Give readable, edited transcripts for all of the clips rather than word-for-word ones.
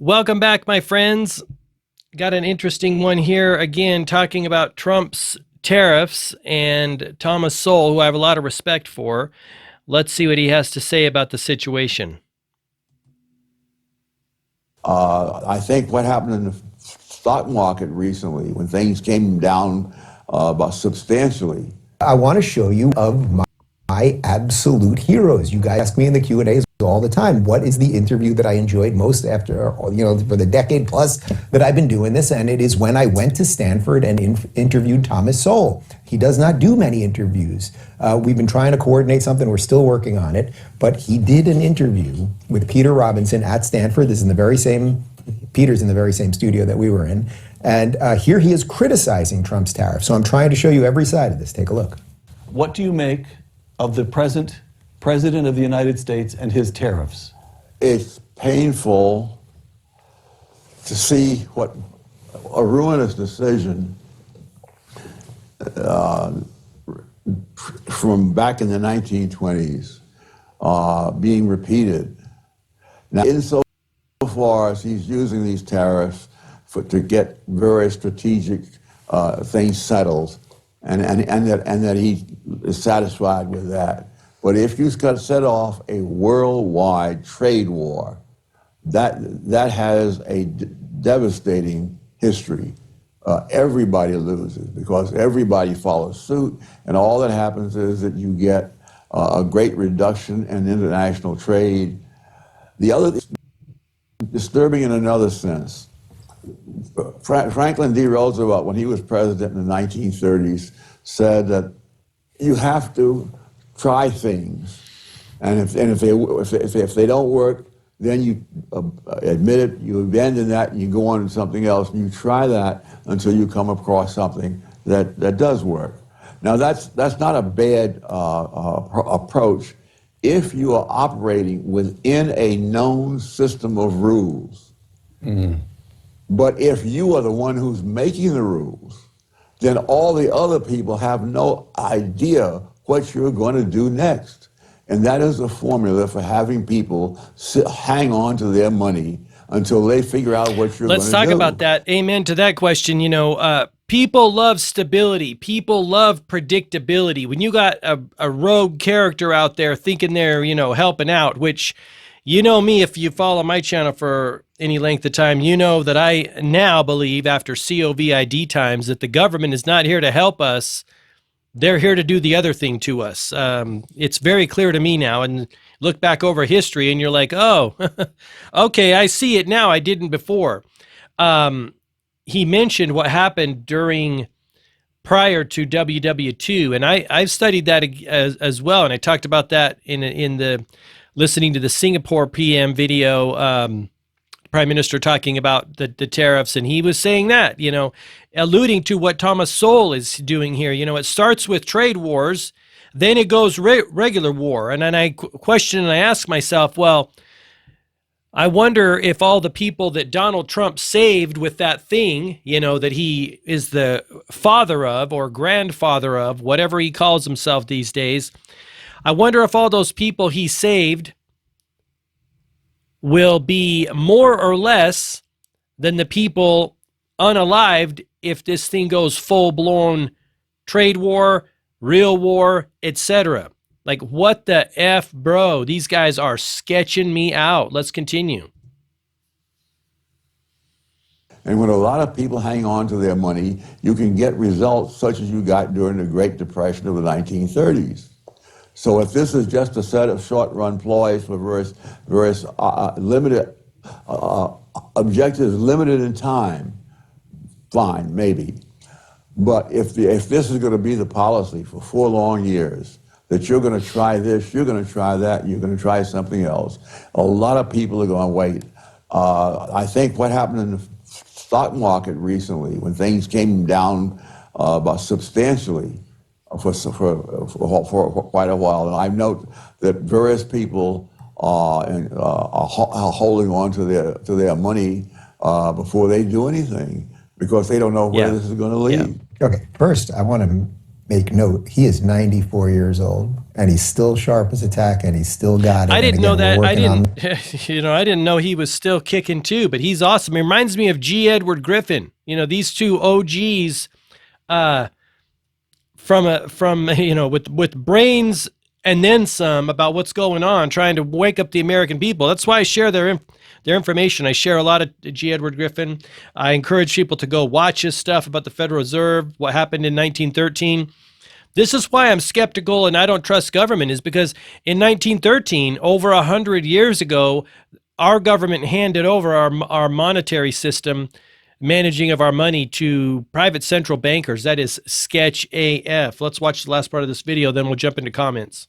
Welcome back, my friends. Got an interesting one here again, talking about Trump's tariffs and Thomas Sowell, who I have a lot of respect for. Let's see what he has to say about the situation. I think what happened in the stock market recently, when things came down substantially. I want to show you of my absolute heroes. You guys ask me in the Q&As all the time, what is the interview that I enjoyed most after, for the decade plus that I've been doing this? And it is when I went to Stanford and interviewed Thomas Sowell. He does not do many interviews. We've been trying to coordinate something. We're still working on it. But he did an interview with Peter Robinson at Stanford. This is in the very same, Peter's in the very same studio that we were in. And here he is criticizing Trump's tariff. So I'm trying to show you every side of this. Take a look. What do you make of the present President of the United States and his tariffs? It's painful to see what a ruinous decision from back in the 1920s being repeated. Now, insofar as he's using these tariffs to get very strategic things settled, and that he is satisfied with that. But if you set off a worldwide trade war, that has a devastating history. Everybody loses because everybody follows suit, and all that happens is that you get a great reduction in international trade. The other disturbing in another sense, Franklin D. Roosevelt, when he was president in the 1930s, said that you have to try things, and if they don't work, then you admit it, you abandon that, and you go on to something else, and you try that until you come across something that does work. Now that's not a bad approach if you are operating within a known system of rules. Mm. But if you are the one who's making the rules, then all the other people have no idea what you're going to do next. And that is the formula for having people hang on to their money until they figure out what you're going to do. Let's talk about that. Amen to that question. People love stability. People love predictability. When you got a rogue character out there thinking they're, helping out, which, me, if you follow my channel for any length of time, you know that I now believe, after COVID times, that the government is not here to help us. They're here to do the other thing to us. It's very clear to me now, and look back over history and you're like, oh, okay, I see it now. I didn't before. He mentioned what happened prior to WW2, and I've studied that as well, and I talked about that in the listening to the Singapore PM video, Prime Minister talking about the tariffs, and he was saying that, alluding to what Thomas Sowell is doing here. It starts with trade wars, then it goes regular war. And then I question and I ask myself, well, I wonder if all the people that Donald Trump saved with that thing, that he is the father of or grandfather of, whatever he calls himself these days, I wonder if all those people he saved will be more or less than the people unalived if this thing goes full-blown trade war, real war, etc. Like, what the F, bro? These guys are sketching me out. Let's continue. And when a lot of people hang on to their money, you can get results such as you got during the Great Depression of the 1930s. So if this is just a set of short-run ploys for various limited objectives, limited in time, fine, maybe. But if this is going to be the policy for 4 long years, that you're going to try this, you're going to try that, you're going to try something else, a lot of people are going to wait. I think what happened in the stock market recently, when things came down substantially, for quite a while, and I note that various people are holding on to their money before they do anything because they don't know where this is going to lead. Yeah. Okay, first I want to make note, he is 94 years old and he's still sharp as a tack and he's still got it. I didn't know that. I On didn't, I didn't know he was still kicking too, but he's awesome. He reminds me of G. Edward Griffin. These two OGs, with brains and then some about what's going on, trying to wake up the American people. That's why I share their information. I share a lot of G. Edward Griffin. I encourage people to go watch his stuff about the Federal Reserve, what happened in 1913. This is why I'm skeptical and I don't trust government, is because in 1913, over 100 years ago, our government handed over our monetary system, managing of our money, to private central bankers. That is sketch AF. Let's watch the last part of this video, then we'll jump into comments.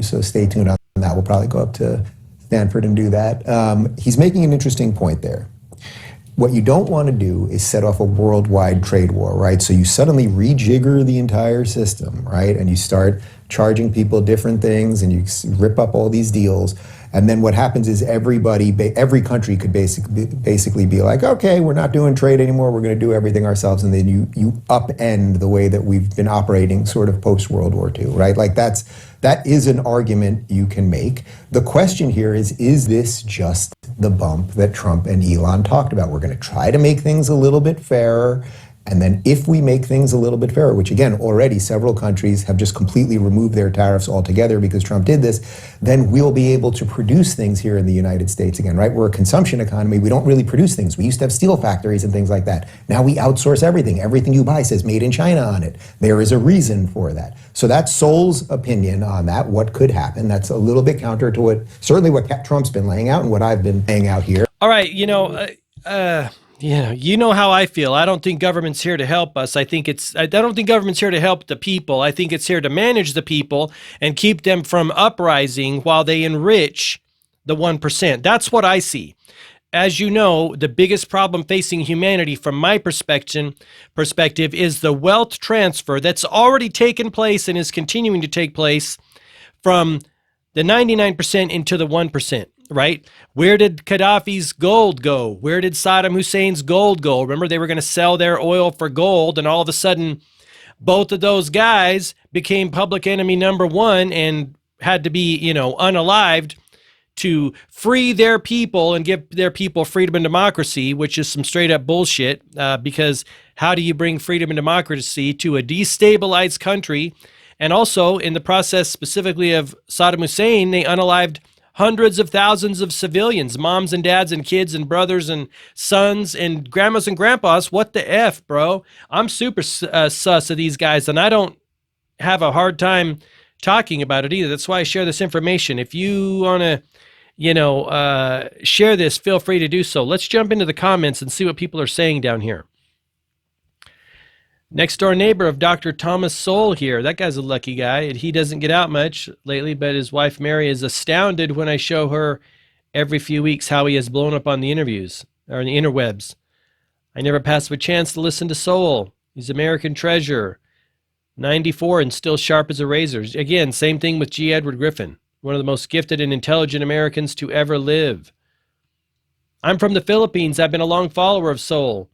So stay tuned on that. We'll probably go up to Stanford and do that. He's making an interesting point there. What you don't want to do is set off a worldwide trade war, right? So you suddenly rejigger the entire system, right? And you start charging people different things and you rip up all these deals. And then what happens is every country could basically be like, okay, we're not doing trade anymore. We're going to do everything ourselves. And then you upend the way that we've been operating sort of post-World War II, right? Like that is an argument you can make. The question here is this just the bump that Trump and Elon talked about? We're going to try to make things a little bit fairer. And then if we make things a little bit fairer, which again, already several countries have just completely removed their tariffs altogether because Trump did this, then we'll be able to produce things here in the United States again, right? We're a consumption economy. We don't really produce things. We used to have steel factories and things like that. Now we outsource everything. Everything you buy says made in China on it. There is a reason for that. So that's Sowell's opinion on that, what could happen. That's a little bit counter to what Trump's been laying out and what I've been laying out here. All right, you know how I feel. I don't think government's here to help us. I don't think government's here to help the people. I think it's here to manage the people and keep them from uprising while they enrich the 1%. That's what I see. As you know, the biggest problem facing humanity from my perspective is the wealth transfer that's already taken place and is continuing to take place from the 99% into the 1%. Right? Where did Gaddafi's gold go? Where did Saddam Hussein's gold go? Remember, they were going to sell their oil for gold, and all of a sudden, both of those guys became public enemy number one and had to be, unalived to free their people and give their people freedom and democracy, which is some straight up bullshit, because how do you bring freedom and democracy to a destabilized country? And also, in the process specifically of Saddam Hussein, they unalived hundreds of thousands of civilians, moms and dads and kids and brothers and sons and grandmas and grandpas. What the F, bro? I'm super sus of these guys, and I don't have a hard time talking about it either. That's why I share this information. If you want to, share this, feel free to do so. Let's jump into the comments and see what people are saying down here. Next door neighbor of Dr. Thomas Sowell here. That guy's a lucky guy. He doesn't get out much lately, but his wife Mary is astounded when I show her every few weeks how he has blown up on the interviews or on the interwebs. I never pass up a chance to listen to Sowell. He's American treasure. 94 and still sharp as a razor. Again, same thing with G. Edward Griffin, one of the most gifted and intelligent Americans to ever live. I'm from the Philippines. I've been a long follower of Sowell.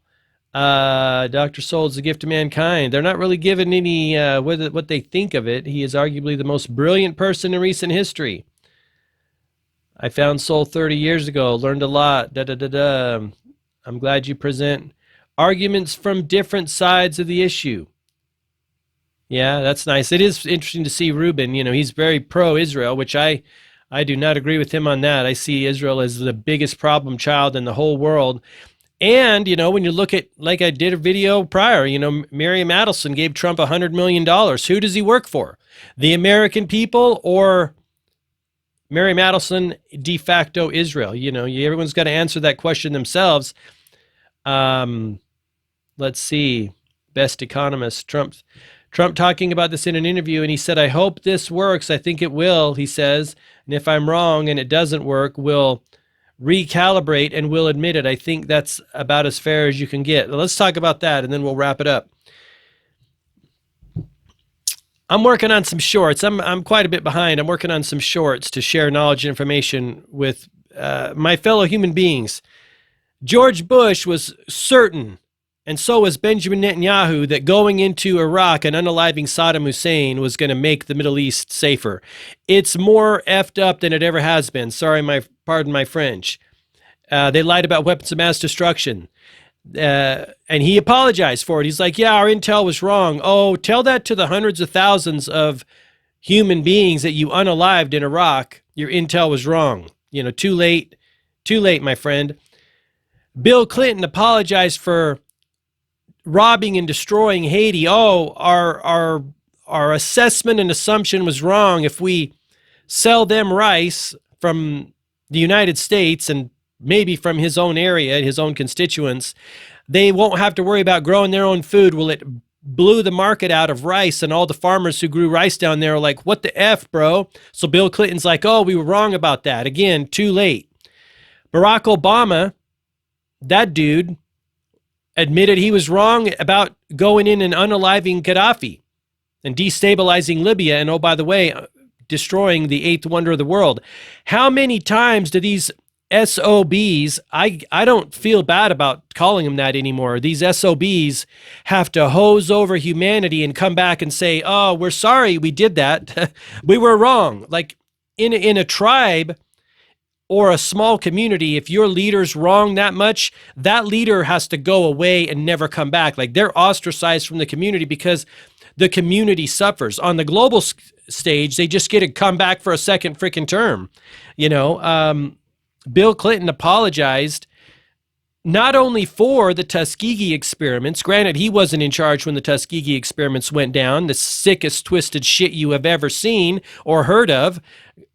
Dr. Sowell is a gift to mankind. They're not really given any what they think of it. He is arguably the most brilliant person in recent history. I found Sowell 30 years ago, learned a lot. I'm glad you present arguments from different sides of the issue. Yeah, that's nice. It is interesting to see Rubin. He's very pro-Israel, which I do not agree with him on that. I see Israel as the biggest problem child in the whole world. And, when you look at, like I did a video prior, Miriam Adelson gave Trump $100 million. Who does he work for? The American people or Miriam Adelson de facto Israel? Everyone's got to answer that question themselves. Let's see. Best economist, Trump talking about this in an interview, and he said, I hope this works. I think it will, he says. And if I'm wrong and it doesn't work, we'll recalibrate and we'll admit it. I think that's about as fair as you can get. Let's talk about that and then we'll wrap it up. I'm working on some shorts. I'm quite a bit behind. I'm working on some shorts to share knowledge and information with my fellow human beings. George Bush was certain and so was Benjamin Netanyahu, that going into Iraq and unaliving Saddam Hussein was going to make the Middle East safer. It's more effed up than it ever has been. Pardon my French. They lied about weapons of mass destruction. And he apologized for it. He's like, yeah, our intel was wrong. Oh, tell that to the hundreds of thousands of human beings that you unalived in Iraq. Your intel was wrong. Too late, my friend. Bill Clinton apologized for robbing and destroying Haiti. Oh, our assessment and assumption was wrong. If we sell them rice from the United States and maybe from his own area, his own constituents, they won't have to worry about growing their own food. Well, it blew the market out of rice, and all the farmers who grew rice down there are like, what the F, bro? So Bill Clinton's like, oh, we were wrong about that. Again, too late. Barack Obama, that dude, admitted he was wrong about going in and unaliving Gaddafi and destabilizing Libya, and oh, by the way, destroying the eighth wonder of the world. How many times do these SOBs, I don't feel bad about calling them that anymore. These SOBs have to hose over humanity and come back and say, oh, we're sorry we did that. We were wrong. Like in a tribe or a small community, if your leader's wrong that much, that leader has to go away and never come back. Like they're ostracized from the community because the community suffers. On the global stage, they just get to come back for a second freaking term, Bill Clinton apologized not only for the Tuskegee experiments. Granted, he wasn't in charge when the Tuskegee experiments went down, the sickest, twisted shit you have ever seen or heard of.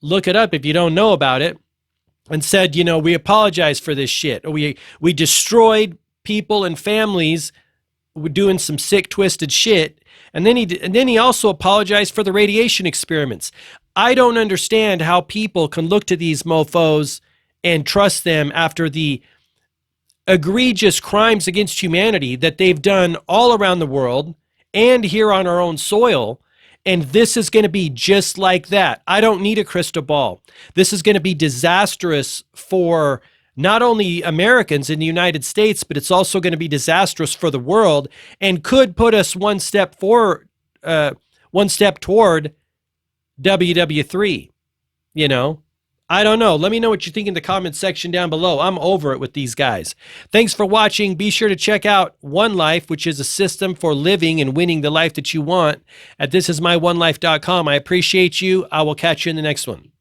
Look it up if you don't know about it. And said, we apologize for this shit. We destroyed people and families. We're doing some sick, twisted shit. And then he also apologized for the radiation experiments. I don't understand how people can look to these mofos and trust them after the egregious crimes against humanity that they've done all around the world and here on our own soil. And this is going to be just like that. I don't need a crystal ball. This is going to be disastrous for not only Americans in the United States, but it's also going to be disastrous for the world and could put us one step toward WW3, I don't know. Let me know what you think in the comments section down below. I'm over it with these guys. Thanks for watching. Be sure to check out One Life, which is a system for living and winning the life that you want at thisismyonelife.com. I appreciate you. I will catch you in the next one.